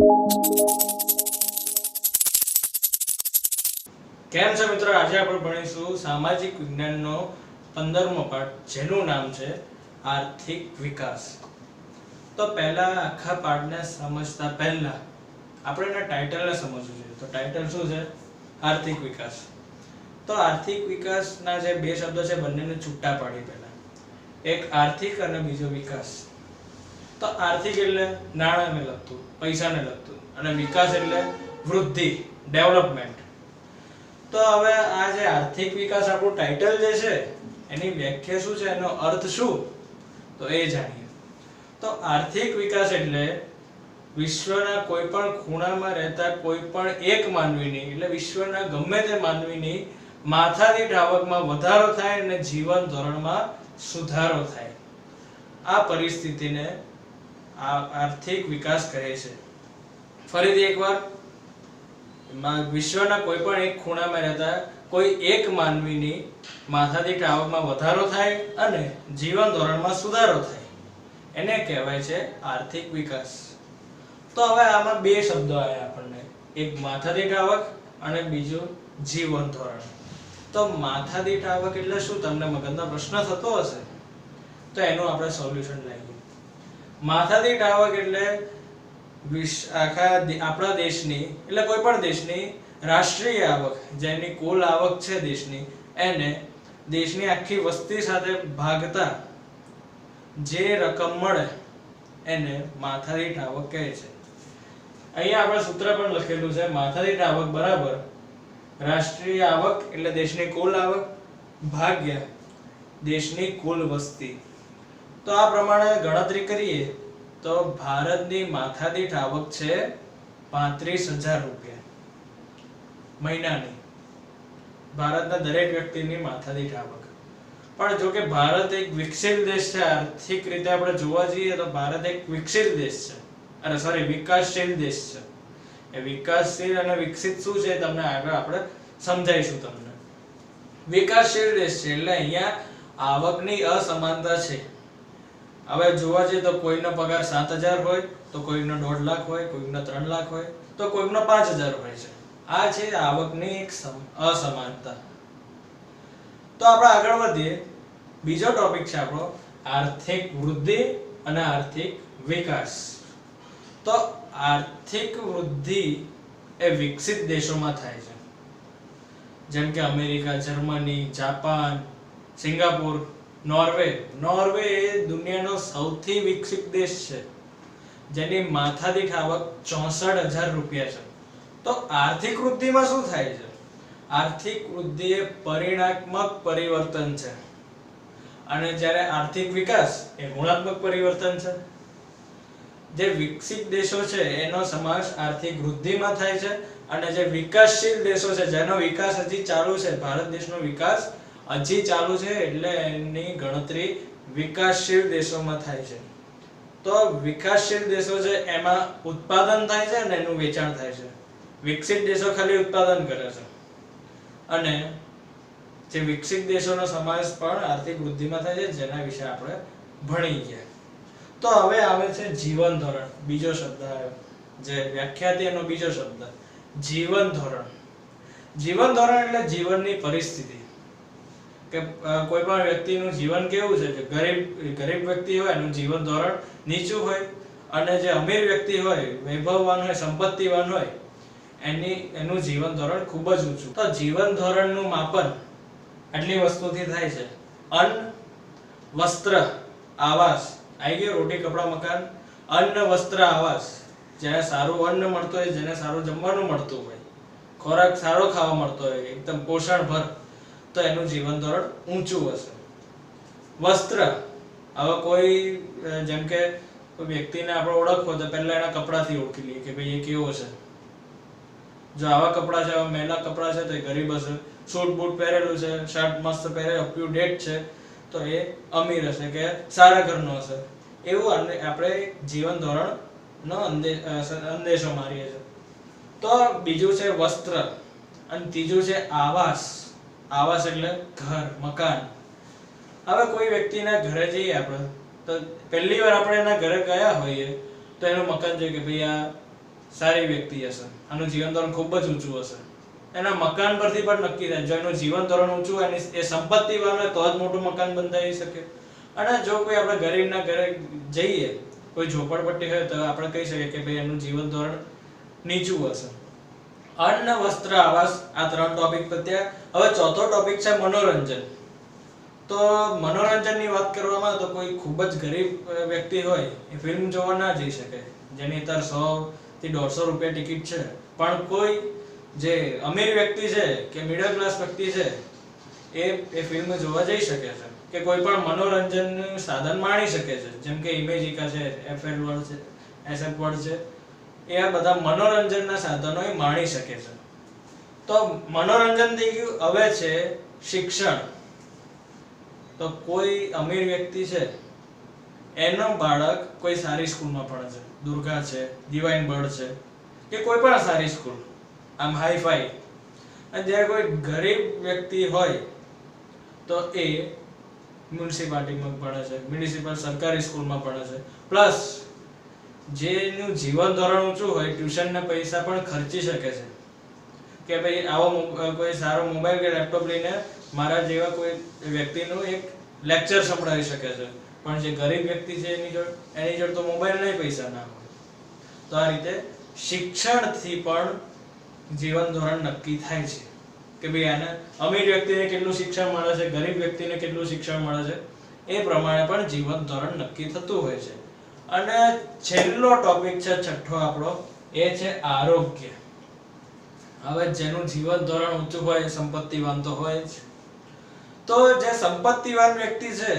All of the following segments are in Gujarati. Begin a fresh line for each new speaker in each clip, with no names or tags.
કેમ છે મિત્રો? આજે આપણે ભણીશું સામાજિક વિજ્ઞાનનો 15મો પાઠ, જેનું નામ છે આર્થિક વિકાસ. તો પહેલા આખા પાઠને સમજતા પહેલા આપણે એના ટાઇટલને સમજવું જોઈએ. તો ટાઇટલ શું છે? આર્થિક વિકાસ. તો આર્થિક વિકાસના જે બે શબ્દો છે બંનેને છૂટા પાડી પહેલા. એક આર્થિક અને બીજો વિકાસ. તો આર્થિક એટલે નાણાંને લગતું, પૈસાને લગતું, અને વિકાસ એટલે વૃદ્ધિ, ડેવલપમેન્ટ. તો હવે આ જે આર્થિક વિકાસ આપણું ટાઇટલ જે છે એની વ્યાખ્યા શું છે, એનો અર્થ શું, તો એ જાણીએ. તો આર્થિક વિકાસ એટલે વિશ્વના કોઈ પણ ખૂણામાં રહેતા કોઈ પણ એક માનવીની, એટલે વિશ્વના ગમે તે માનવીની માથાદીઠ આવકમાં વધારો થાય અને જીવન ધોરણમાં સુધારો થાય. આ પરિસ્થિતિને આર્થિક વિકાસ કહે છે. ફરીથી એકવાર, વિશ્વના કોઈ પણ એક ખૂણામાં રહેતા કોઈ એક માનવીની માથાદીઠ આવકમાં વધારો થાય અને જીવન ધોરણમાં સુધારો થાય, એને કહેવાય છે આર્થિક વિકાસ. તો હવે આમાં બે શબ્દો આવ્યા આપણને, એક માથાદીઠ આવક અને બીજું જીવન ધોરણ. તો માથાદીઠ આવક એટલે શું? તમને મગજનો પ્રશ્ન થતો હશે, તો એનું આપણે સોલ્યુશન લાવીએ. માથાદીઠ આવક એટલે આપણા દેશની, એટલે કોઈ પણ દેશની રાષ્ટ્રીય આવક, જેની કુલ આવક છે દેશની, એને દેશની આખી વસ્તી સાથે ભાગતા જે રકમ મળે એને માથાદીઠ આવક કહે છે. અહીંયા આપણે સૂત્ર પણ લખેલું છે, માથાદીઠ આવક બરાબર રાષ્ટ્રીય આવક એટલે દેશની કુલ આવક ભાગ્યા દેશની કુલ વસ્તી. તો આ પ્રમાણે ગણતરી કરીએ તો ભારતની માથાદીઠ આવક છે 35,000 રૂપિયા મહિનાની. ભારતના દરેક વ્યક્તિની માથાદીઠ આવક. પણ જો કે ભારત એક વિકસિત દેશ છે, આર્થિક રીતે આપણે જોવા જઈએ તો ભારત એક વિકસિત દેશ છે, વિકાસશીલ દેશ છે. એ વિકાસશીલ અને વિકસિત શું છે તમને આગળ આપણે સમજાઈશું તમને. વિકાસશીલ દેશ છે એટલે અહીંયા આવકની અસમાનતા છે. હવે જોવા જઈએ તો કોઈનો પગાર 7,000 હોય તો કોઈનો 1.5 લાખ હોય, કોઈનો 3 લાખ હોય તો કોઈનો 5,000 હોય છે. આ છે આવકની એક અસમાનતા. તો આપણે આગળ વધીએ. બીજો ટોપિક છે આપણો આર્થિક વૃદ્ધિ અને આર્થિક વિકાસ. તો આર્થિક વૃદ્ધિ એ વિકસિત દેશોમાં થાય છે, જેમ કે America, Germany, Japan, Singapore, Norway. Norway એ દુનિયાનો સૌથી વિકસિત દેશ છે, જેની માથાદીઠ આવક 64,000 રૂપિયા છે. તો આર્થિક વૃદ્ધિમાં શું થાય છે? આર્થિક વૃદ્ધિ એ પરિણાત્મક પરિવર્તન છે, અને જ્યારે આર્થિક વિકાસ એ ગુણાત્મક પરિવર્તન છે. જે વિકસિત દેશો છે એનો સમાવેશ આર્થિક વૃદ્ધિમાં થાય છે, અને જે વિકાસશીલ દેશો છે જેનો વિકાસ હજી ચાલુ છે, ભારત દેશનો વિકાસ હજી ચાલુ છે એટલે એની ગણતરી વિકાસશીલ દેશોમાં થાય છે. તો વિકાસશીલ દેશો છે એમાં ઉત્પાદન થાય છે અને એનું વેચાણ થાય છે. વિકસિત દેશો ખાલી ઉત્પાદન કરે છે, અને જે વિકસિત દેશોનો સમાવેશ પણ આર્થિક વૃદ્ધિમાં થાય છે, જેના વિશે આપણે ભણી ગયા. તો હવે આવે છે જીવન ધોરણ. બીજો શબ્દ આવ્યો, જે વ્યાખ્યા હતી એનો બીજો શબ્દ જીવન ધોરણ. જીવન ધોરણ એટલે જીવનની પરિસ્થિતિ, કે કોઈ પણ વ્યક્તિનું જીવન કેવું છે. ગરીબ વ્યક્તિ હોય એનું જીવન ધોરણ નીચું હોય, અને જે અમીર વ્યક્તિ હોય, વૈભવવાન હોય, સંપત્તિવાન હોય, એનું જીવન ધોરણ ખૂબ જ ઊંચું. તો જીવન ધોરણનું માપન આટલી વસ્તુથી થાય છે: અન્ન, વસ્ત્ર, આવાસ. આવી ગયો રોટી, કપડા, મકાન. અન્ન, વસ્ત્ર, આવાસ. જેને સારું અન્ન મળતું હોય, જેને સારું જમવાનું મળતું હોય, ખોરાક સારો ખાવા મળતો હોય, એકદમ પોષણભર, તો એનું જીવન ધોરણ ઊંચું હશે. વસ્ત્ર. હવે કોઈ જેમ કે કોઈ વ્યક્તિને આપણે ઓળખવો તો પહેલા એના કપડાથી ઓળખી લઈએ કે ભાઈ એ કેવો છે. જો આવા કપડા છે, મેલા કપડા છે, તો એ ગરીબ હશે. સૂટ બૂટ પહેરેલું છે, શર્ટ મસ્ત પહેરે, અપ ટુ ડેટ છે, તો એ અમીર હશે કે સારા ઘરનો હશે. એવું આપણે જીવન ધોરણનો અંદેશો મારીએ છીએ. તો બીજું છે વસ્ત્ર, અને ત્રીજું છે આવાસ. આવાસ એટલે ઘર, મકાન. હવે કોઈ વ્યક્તિના ઘરે જઈએ આપણે, તો પહેલી વાર આપણે એના ઘરે ગયા હોઈએ તો એનું મકાન જોઈએ કે ભાઈ આ સારી વ્યક્તિ હશે, આનું જીવન ધોરણ ખૂબ જ ઊંચું હશે, એના મકાન પરથી પણ નક્કી થાય. જો એનું જીવન ધોરણ ઊંચું હોય, એ સંપત્તિવાન હોય તો જ મોટું મકાન બંધાવી શકે. અને જો કોઈ આપણે ગરીબના ઘરે જઈએ, કોઈ ઝોપડપટ્ટી હોય તો આપણે કહી શકીએ કે ભાઈ એનું જીવન ધોરણ નીચું હશે. અન્ન, વસ્ત્ર, આવાસ, આ 3 ટોપિક પત્યા. હવે ચોથો ટોપિક છે મનોરંજન. તો મનોરંજનની વાત કરવામાં તો કોઈ ખૂબ જ ગરીબ વ્યક્તિ હોય એ ફિલ્મ જોવા ના જઈ શકે, જેની અત્યારે 100 થી 150 રૂપિયા ટિકિટ છે. પણ કોઈ જે અમીર વ્યક્તિ છે કે મિડલ ક્લાસ વ્યક્તિ છે એ ફિલ્મ જોવા જઈ શકે છે, કે કોઈ પણ મનોરંજનનું સાધન માણી શકે છે. જેમ કે ઇમેજિકા છે, એફએલ વર્લ્ડ છે, એસએફ વર્લ્ડ છે, એ આ બધા મનોરંજનના સાધનો એ માણી શકે છે. તો મનોરંજન થઈ ગયું. હવે છે શિક્ષણ. તો કોઈ અમીર વ્યક્તિ છે, એનો બાળક કોઈ સારી સ્કૂલમાં ભણે છે, દુર્ગા છે, ડિવાઇન બર્ડ છે, કે કોઈ પણ સારી સ્કૂલ, આમ હાઈફાઈ. અને જ્યારે કોઈ ગરીબ વ્યક્તિ હોય તો એ મ્યુનિસિપાલિટીમાં ભણે છે, મ્યુનિસિપલ સરકારી સ્કૂલમાં ભણે છે. પ્લસ જેનું જીવન ધોરણ ઊંચું હોય, ટ્યુશનના પૈસા પણ ખર્ચી શકે છે, કે ભાઈ આવો કોઈ સારો મોબાઈલ કે લેપટોપ લઈને મારા જેવા કોઈ વ્યક્તિનું એક લેક્ચર સંભળાવી શકે છે. પણ જે ગરીબ વ્યક્તિ છે એની જોડે તો મોબાઈલ નહીં, પૈસા ના હોય. તો આ રીતે શિક્ષણથી પણ જીવન ધોરણ નક્કી થાય છે, કે ભાઈ આને અમીર વ્યક્તિને કેટલું શિક્ષણ મળે છે, ગરીબ વ્યક્તિને કેટલું શિક્ષણ મળે છે, એ પ્રમાણે પણ જીવન ધોરણ નક્કી થતું હોય છે. અને છેલ્લો ટોપિક છે છઠ્ઠો આપણો, એ છે આરોગ્ય. હવે જેનું જીવન ધોરણ ઊંચું હોય, સંપત્તિવાન તો હોય જ. તો જે સંપત્તિવાન વ્યક્તિ છે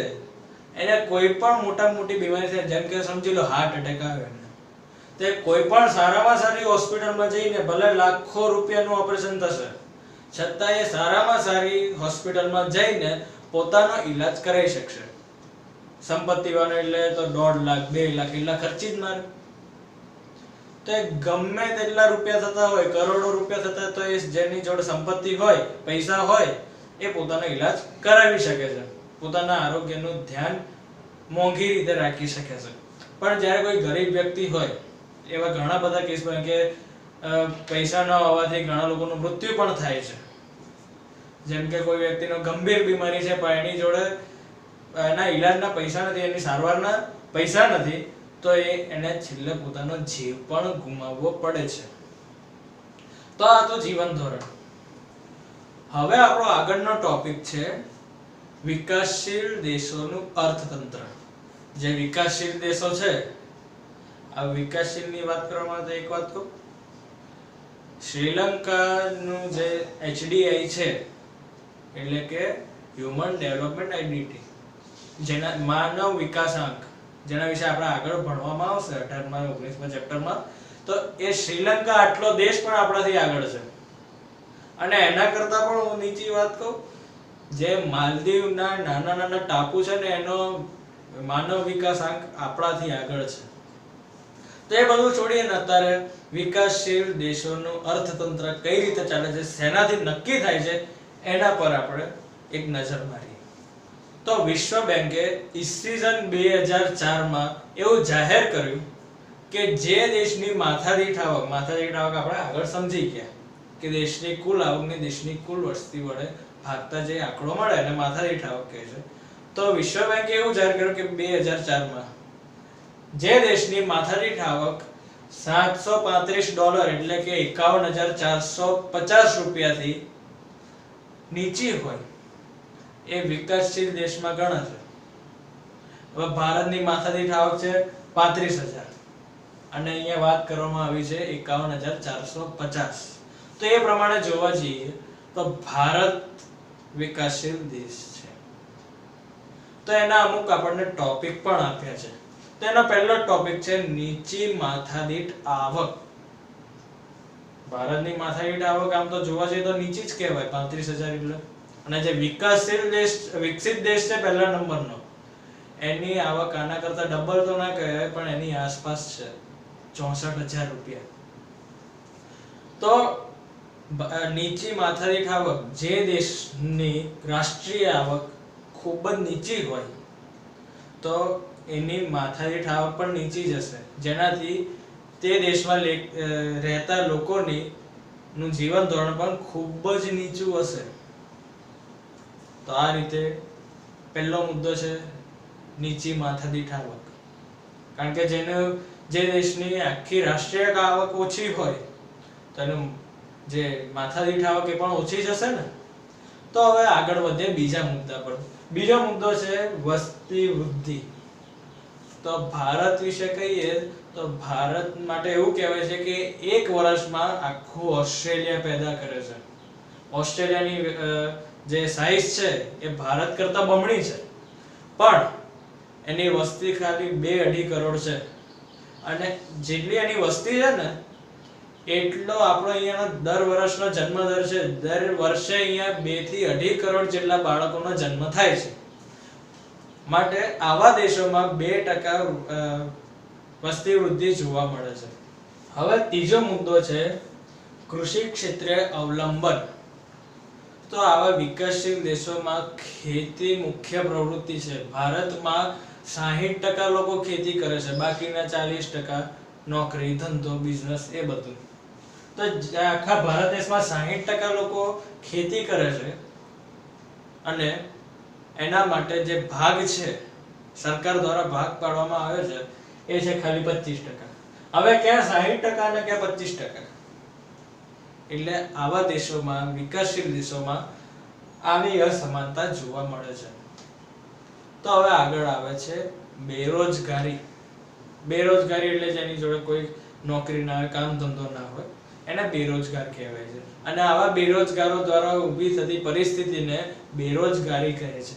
એને કોઈ પણ મોટી બીમારી થાય, જેમ કે સમજી લો હાર્ટ એટેક આવે, તે કોઈ પણ સારામાં સારી હોસ્પિટલમાં જઈને ભલે લાખો રૂપિયાનું ઓપરેશન થશે, છતાં એ સારામાં સારી હોસ્પિટલમાં જઈને પોતાનો ઈલાજ કરાવી શકશે. સંપત્તિવાન એટલે તો 1.5 લાખ 2 લાખ એટલા ખર્ચી જ મારે. તો એ ગમે તેટલા રૂપિયા થતા હોય, કરોડો રૂપિયા થતા, તો એ જેની જોડે સંપત્તિ હોય, પૈસા હોય, એ પોતાનો ઈલાજ કરાવી શકે છે, પોતાના આરોગ્યનું ધ્યાન મોંઘી રીતે રાખી શકે છે. પણ જ્યારે કોઈ ગરીબ વ્યક્તિ હોય, એવા ઘણા બધા કેસ બને કે પૈસા ન હોવાથી ઘણા લોકોનું મૃત્યુ પણ થાય છે. જેમ કે કોઈ વ્યક્તિનો ગંભીર બીમારી છે, પણ એની જોડે એના ઈલાજના પૈસા નથી, એની સારવારના પૈસા નથી, તો એને છેલ્લે પોતાનો જીવ પણ ગુમાવવો પડે છે. તો આ તો જીવન ધોરણ. હવે આપણો આગળનો ટોપિક છે વિકાસશીલ દેશોનું અર્થતંત્ર. જે વિકાસશીલ દેશો છે, આ વિકાસશીલની વાત કરવામાં તો એક વાત કહું, શ્રીલંકાનું જે HDI છે, એટલે કે હ્યુમન ડેવલપમેન્ટ આઈડીટી, જેના માનવ વિકાસાંક, જેના વિશે આપણે આગળ ભણવામાં આવશે 18મા 19મા ચેપ્ટરમાં. તો એ શ્રીલંકા આટલો દેશ પણ આપણાથી આગળ છે. અને એના કરતા પણ હું નીચી વાત કહું, જે માલદીવના નાના નાના ટાપુ છે ને, એનો માનવ વિકાસાંક આપણાથી આગળ છે. તો એ બધું છોડીને અત્યારે વિકાસશીલ દેશોનું અર્થતંત્ર કઈ રીતે ચાલે છે, શેનાથી નક્કી થાય છે, એના પર આપણે એક નજર મારીએ. તો વિશ્વ બેંકે ઈસવીસન 2004માં એવું જાહેર કર્યું કે જે દેશની માથાદીઠ આવક આપણે આગળ સમજી ગયા કે દેશની કુલ આવકને દેશની કુલ વસ્તી વડે ભાગતા જે આંકડો મળે એને માથાદીઠ આવક કહે છે. તો વિશ્વ બેંકે એવું જાહેર કર્યું કે 2004માં જે દેશની માથાદીઠ આવક $735 એટલે કે 51,450 રૂપિયાથી નીચી હોય, એ વિકાસશીલ દેશમાં ગણાશે. હવે ભારતની માથાદીઠ આવક છે 35,000 અને અહીંયા વાત કરવામાં આવી છે 51,450. તો એ પ્રમાણે જોવા જઈએ તો ભારત વિકાસશીલ દેશ છે. તો એના અમુક આપણને ટોપિક પણ આપ્યા છે. તો એનો પહેલો ટોપિક છે નીચી માથાદીઠ આવક. ભારતની માથાદીઠ આવક આમ તો જોવા જઈએ તો નીચી જ કહેવાય, 35,000 એટલે. અને જે વિકાસશીલ દેશ, વિકસિત દેશ છે પહેલા નંબરનો, એની આવક આના કરતા ડબલ તો ના કહેવાય, પણ એની આસપાસ છે 64,000 રૂપિયા. તો નીચી માથાદીઠ આવક, જે દેશની રાષ્ટ્રીય આવક ખૂબ જ નીચી હોય, તો એની માથાદીઠ આવક પણ નીચી જશે, જેનાથી તે દેશમાં રહેતા લોકોની નું જીવન ધોરણ પણ ખૂબ જ નીચું હશે. તો આ રીતે પહેલો મુદ્દો છે નીચી માથાદીઠ આવક. કારણ કે જે દેશની આખી રાષ્ટ્રીય આવક ઓછી હોય તો એનું જે માથાદીઠ આવક એ પણ ઓછી જ હશે ને. તો હવે આગળ વધીએ બીજા મુદ્દા પર. બીજો મુદ્દો છે વસ્તી વૃદ્ધિ. તો ભારત વિશે કહીએ તો ભારત માટે એવું કહેવાય છે કે એક વર્ષમાં આખું ઓસ્ટ્રેલિયા પેદા કરે છે. ઓસ્ટ્રેલિયાની જે સાઈઝ છે એ ભારત કરતા બમણી છે, પણ એની વસ્તી ખાલી 2-2.5 કરોડ છે. અને જેટલી એની વસ્તી છે ને એટલો આપણો અહીંયાનો દર વર્ષનો જન્મ દર છે. દર વર્ષે અહીંયા 2 થી 2.5 કરોડ જેટલા બાળકોનો જન્મ થાય છે. માટે આવા દેશોમાં 2% વસ્તી વૃદ્ધિ જોવા મળે છે. હવે ત્રીજો મુદ્દો છે કૃષિ ક્ષેત્રે અવલંબન. તો આવા વિકસશીલ દેશોમાં ખેતી મુખ્ય પ્રવૃત્તિ છે. ભારતમાં 60% લોકો ખેતી કરે છે, બાકીના 40% નોકરી, ધંધો, બિઝનેસ એ બધું. તો આખા ભારત દેશમાં 60% લોકો ખેતી કરે છે અને એના માટે જે ભાગ છે સરકાર દ્વારા ભાગ પાડવામાં આવે છે એ છે ખાલી 25%. હવે ક્યાં 60% અને ક્યાં 25%? એટલે આવા દેશોમાં, વિકાસશીલ દેશોમાં આવી અસમાનતા જોવા મળે છે. તો હવે આગળ આવે છે બેરોજગારી. બેરોજગારી એટલે જેની જોડે કોઈ નોકરી ના હોય, કામ ધંધો ના હોય, એને બેરોજગાર કહેવાય છે. અને આવા બેરોજગારો દ્વારા ઊભી થતી પરિસ્થિતિને બેરોજગારી કહે છે.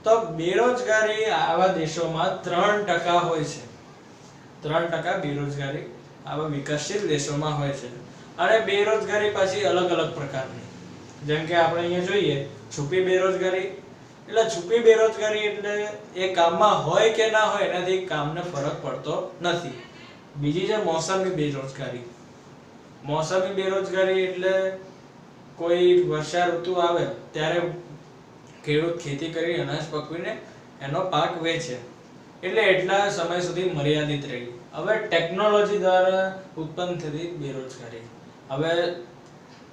તો બેરોજગારી આવા દેશોમાં 3% હોય છે. 3% બેરોજગારી આવા વિકાસશીલ દેશોમાં હોય છે. અને બેરોજગારી પાછી અલગ અલગ પ્રકારની. જેમ કે આપણે અહીંયા જોઈએ છુપી બેરોજગારી. એટલે છુપી બેરોજગારી એટલે એ કામમાં હોય કે ના હોય એનાથી કામને ફરક પડતો નથી. બીજી છે મોસમી બેરોજગારી. મોસમી બેરોજગારી એટલે કોઈ વર્ષા ઋતુ આવે ત્યારે ખેડૂત ખેતી કરી અનાજ પકવીને એનો પાક વેચે, એટલે એટલા સમય સુધી મર્યાદિત રહી. હવે ટેકનોલોજી દ્વારા ઉત્પન્ન થતી બેરોજગારી. હવે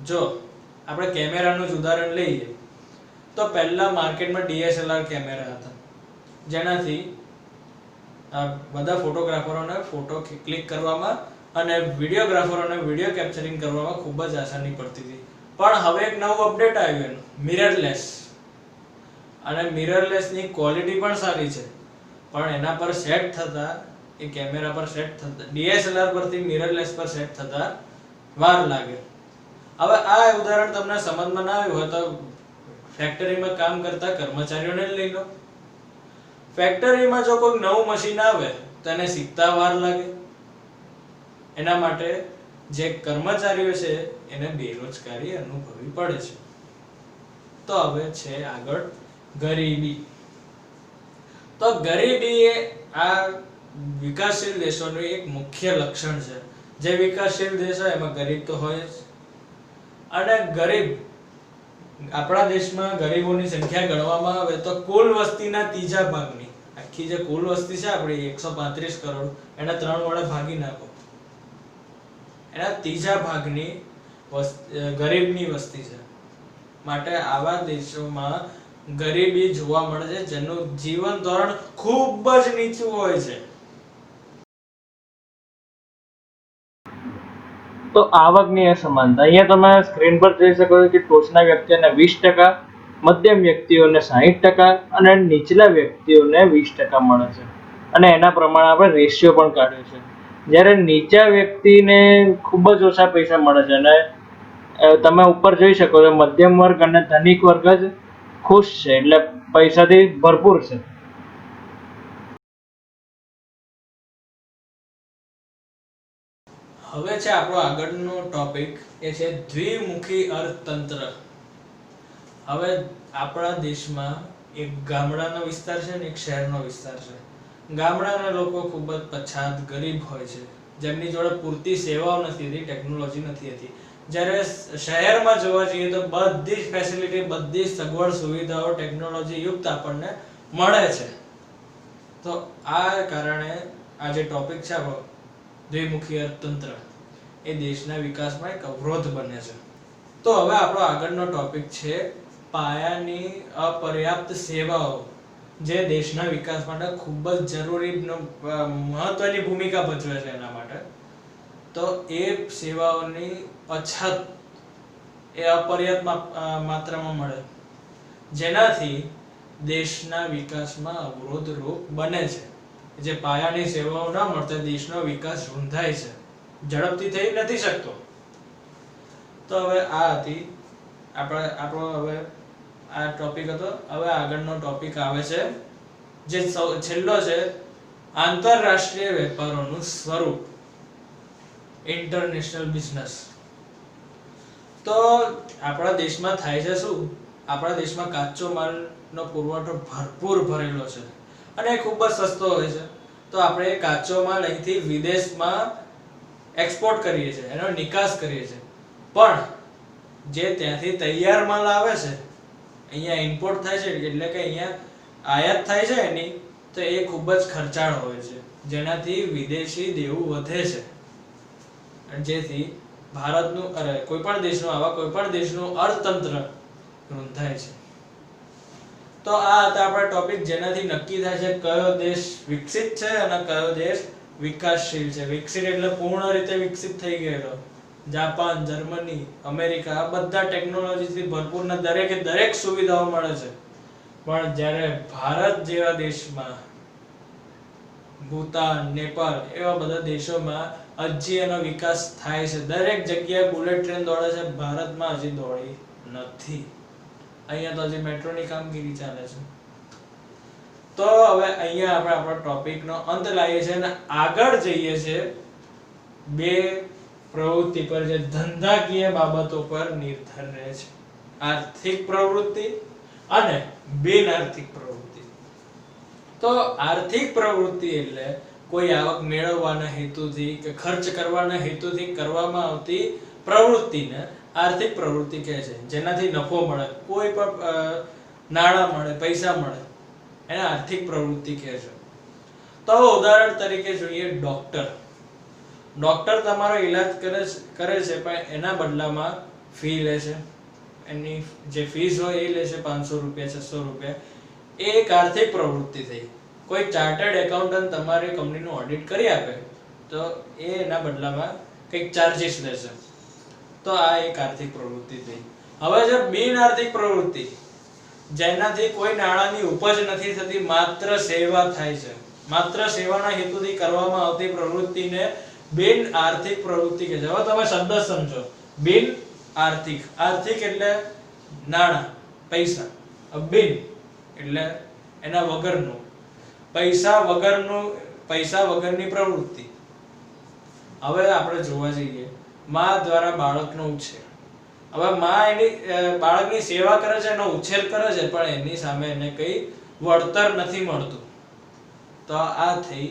જો આપણે કેમેરાનું જ ઉદાહરણ લઈએ તો પહેલા માર્કેટમાં DSLR કેમેરા હતા, જેનાથી બધા ફોટોગ્રાફરોને ફોટો ક્લિક કરવામાં અને વિડીયોગ્રાફરોને વિડીયો કેપ્ચરિંગ કરવામાં ખૂબ જ આસાની પડતી હતી. પણ હવે એક નવું અપડેટ આવ્યું, મિરરલેસ. અને મિરરલેસની ક્વોલિટી પણ સારી છે, પણ એના પર સેટ થતા, એ કેમેરા પર સેટ થતા, DSLR પરથી મિરરલેસ પર સેટ થતા વાર લાગે. હવે આ ઉદાહરણ તમને સમજમાં ના આવ્યું હોય તો ફેક્ટરીમાં કામ કરતા કર્મચારીઓને લઈ લો. ફેક્ટરીમાં જો કોઈ નવું મશીન આવે તો એને શીખતા વાર લાગે. એના માટે જે કર્મચારીઓ છે એને બેરોજગારી અનુભવવી પડે છે. તો હવે છે આગળ ગરીબી. તો ગરીબી એ આ વિકાસશીલ દેશોનું એક મુખ્ય લક્ષણ છે. જે વિકાસશીલ દેશ હોય એમાં ગરીબ તો હોય જ. અને ગરીબ, આપણા દેશમાં ગરીબોની સંખ્યા ગણવામાં આવે તો કુલ વસ્તીના 3 ભાગની, આખી જે કુલ વસ્તી છે આપણી 135 કરોડ, એને 3 વડે ભાગી નાખો, એના 3 ભાગની ગરીબની વસ્તી છે. માટે આવા દેશોમાં ગરીબી જોવા મળે છે, જેનું જીવન ધોરણ ખૂબ જ નીચું હોય છે.
તો આવકની અસમાનતા, અહીંયા તમે સ્ક્રીન પર જોઈ શકો છો કે ટોચના વ્યક્તિઓને 20%, મધ્યમ વ્યક્તિઓને 60% અને નીચલા વ્યક્તિઓને 20% મળે છે. અને એના પ્રમાણે આપણે રેશિયો પણ કાઢ્યો છે. જ્યારે નીચા વ્યક્તિને ખૂબ જ ઓછા પૈસા મળે છે અને તમે ઉપર જોઈ શકો છો મધ્યમ વર્ગ અને ધનિક વર્ગ જ ખુશ છે, એટલે પૈસાથી ભરપૂર છે.
હવે છે આપણો આગળનો ટોપિક, એ છે દ્વિમુખી અર્થતંત્ર. હવે આપણા દેશમાં એક ગામડાનો વિસ્તાર છે ને એક શહેરનો વિસ્તાર છે. ગામડાના લોકો ખૂબ જ પછાત, ગરીબ હોય છે, જેમની જોડે પૂરતી સેવાઓ નથી હતી, ટેકનોલોજી નથી હતી. જ્યારે શહેરમાં જોવા જઈએ તો બધી જ ફેસિલિટી, બધી જ સગવડ સુવિધાઓ ટેકનોલોજી યુક્ત આપણને મળે છે. તો આ કારણે આ જે ટોપિક છે આપણો, દ્વિમુખી અર્થતંત્ર એ દેશના વિકાસમાં એક અવરોધ બને છે. તો હવે આપણો આગળનો ટોપિક છે પાયાની અપર્યાપ્ત સેવાઓ જે દેશના વિકાસ માટે ખૂબ જ જરૂરી મહત્વની ભૂમિકા ભજવે છે. એના માટે તો એ સેવાઓની અછત એ અપર્યાપ્ત માત્રામાં મળે, જેનાથી દેશના વિકાસમાં અવરોધરૂપ બને છે. જે પાયાની સેવાઓ ના મળતા દેશનો વિકાસ રૂંધાય છે, ઝડપથી થઈ નથી શકતો. તો હવે આ હતી આપણો હવે આ ટોપિક હતો. હવે આગળનો ટોપિક આવે છે જે છેલ્લો છે, આંતરરાષ્ટ્રીય વેપારોનું સ્વરૂપ, ઇન્ટરનેશનલ બિઝનેસ. તો આપણા દેશમાં થાય છે શું? આપણા દેશમાં કાચો માલનો પુરવઠો ભરપૂર ભરેલો છે અને ખૂબ જ સસ્તો હોય છે. તો આપણે એ કાચો માલ અહીંથી વિદેશમાં એક્સપોર્ટ કરીએ છીએ, એનો નિકાસ કરીએ છીએ. પણ જે ત્યાંથી તૈયાર માલ આવે છે, અહીંયા ઇમ્પોર્ટ થાય છે, એટલે કે અહીંયા આયાત થાય છે એની, તો એ ખૂબ જ ખર્ચાળ હોય છે, જેનાથી વિદેશી દેવું વધે છે. જેથી ભારતનું કોઈ પણ દેશનું અર્થતંત્ર રૂંધાય છે. તો આ હતા આપણા ટોપિક, જેનાથી નક્કી થાય છે કયો દેશ વિકસિત છે અને કયો દેશ વિકાસશીલ છે. વિકસિત એટલે પૂર્ણ રીતે વિકસિત થઈ ગયેલો. જાપાન, જર્મની, અમેરિકા આ બધા ટેકનોલોજીથી ભરપૂર દરેક સુવિધાઓ મળે છે. પણ જ્યારે ભારત જેવા દેશમાં, ભૂતાન, નેપાળ એવા બધા દેશોમાં હજી એનો વિકાસ થાય છે. દરેક જગ્યાએ બુલેટ ટ્રેન દોડે છે, ભારતમાં હજી દોડી નથી. અહીંયા તો હજી મેટ્રોની કામગીરી ચાલે છે. તો હવે અહીંયા આપણે આપણો ટોપિકનો અંત લાવીએ છીએ અને આગળ જઈએ છીએ બે પ્રવૃત્તિ પર, જે ધંધાકીય બાબતો પર નિર્ભર રહે છે: આર્થિક પ્રવૃત્તિ અને બિન આર્થિક પ્રવૃત્તિ. તો આર્થિક પ્રવૃત્તિ એટલે કોઈ આવક મેળવવાના હેતુથી કે ખર્ચ કરવાના હેતુથી કરવામાં આવતી પ્રવૃત્તિને આર્થિક પ્રવૃત્તિ કહે છે. જેનાથી નફો મળે, કોઈ પણ નાણાં મળે, પૈસા મળે, એને આર્થિક પ્રવૃત્તિ કહે છે. તો ઉદાહરણ તરીકે જોઈએ ડોક્ટર તમારો ઈલાજ કરે છે, પણ એના બદલામાં ફી લે છે. એની જે ફીસ હોય એ લે છે, 500 રૂપિયા, 600 રૂપિયા. એ એક આર્થિક પ્રવૃત્તિ થઈ. કોઈ ચાર્ટર્ડ એકાઉન્ટન્ટ તમારી કંપનીનું ઓડિટ કરી આપે તો એ એના બદલામાં કંઈક ચાર્જીસ લેશે. તો આ એક આર્થિક પ્રવૃત્તિ થઈ. હવે છે બિન આર્થિક પ્રવૃત્તિ, જેનાથી કોઈ નાણાંની ઉપજ નથી થતી, માત્ર સેવા થાય છે. માત્ર સેવાના હેતુથી કરવામાં આવતી પ્રવૃત્તિને બિન આર્થિક પ્રવૃત્તિ કહે છે. હવે તમે શબ્દ સમજો. બિન આર્થિક, આર્થિક એટલે નાણાં, પૈસા. બિન એટલે એના વગરનું, પૈસા વગરની પ્રવૃત્તિ. હવે આપણે જોવા જઈએ મા દ્વારા બાળકનો ઉછેર. હવે મા એની બાળકની સેવા કરે છે, એનો ઉછેર કરે છે, પણ એની સામે એને કઈ વળતર નથી મળતું. તો આ થઈ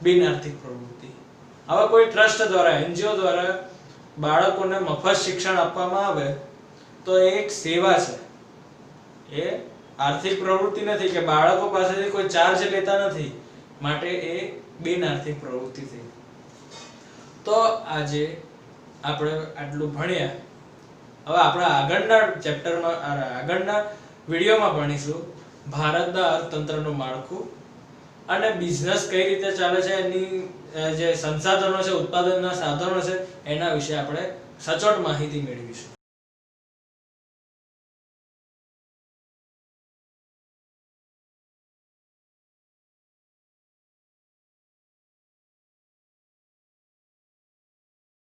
બિન આર્થિક પ્રવૃત્તિ. હવે કોઈ ટ્રસ્ટ દ્વારા, એનજીઓ દ્વારા બાળકોને મફત શિક્ષણ આપવામાં આવે તો એ એક સેવા છે. એ આર્થિક પ્રવૃત્તિ નથી કે બાળકો પાસેથી કોઈ ચાર્જ લેતા નથી, માટે એ બિન આર્થિક પ્રવૃત્તિ થઈ. તો આજે આપણે આટલું ભણ્યા. હવે આપણે આગળના વિડીયોમાં ભણીશું ભારતના અર્થતંત્રનું માળખું અને બિઝનેસ કઈ રીતે ચાલે છે, એની જે સંસાધનો છે, ઉત્પાદનના સાધનો છે, એના વિશે આપણે સચોટ માહિતી મેળવીશું.